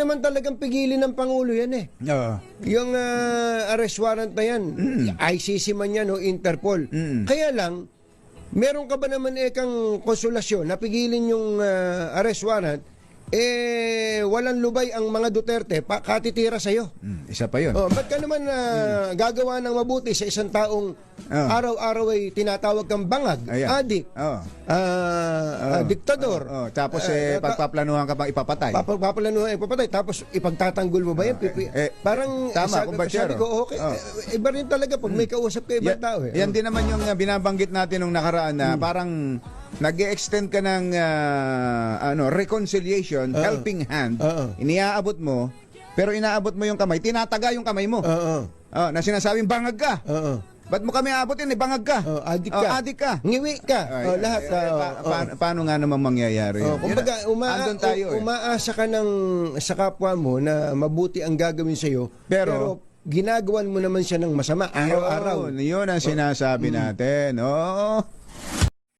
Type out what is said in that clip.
naman talagang pigilin ng Pangulo yan eh. Oo. Yung arrest warrant na yan, ICC man yan o Interpol. Kaya lang, meron ka ba naman kang konsolasyon na pigilin yung arrest warrant, walang lubay ang mga Duterte, katitira sa'yo. Isa pa yun. Ba't ka naman gagawa ng mabuti sa isang taong araw-araw ay tinatawag kang bangag, Ayan. adik, diktador. Tapos pagpaplanuhan ka pang ipapatay. Paplanuhan ipapatay, tapos ipagtatanggol mo ba yan? Parang tama, sabi ko, okay, iba rin talaga pag may kausap ka ibang tao. Yan din naman yung binabanggit natin nung nakaraan na parang nag-extend ka ng reconciliation, helping hand, iniaabot mo, pero inaabot mo yung kamay, tinataga yung kamay mo. Na sinasabing bangag ka. Ba't mo kami aabotin? Bangag ka. Adik ka. Adik ka. Ngiwi ka. Lahat. Paano nga naman mangyayari yun? Kumbaga, umaasa ka sa kapwa mo na mabuti ang gagawin sa'yo, pero ginagawan mo naman siya ng masama araw-araw. Yun ang sinasabi natin. Oo.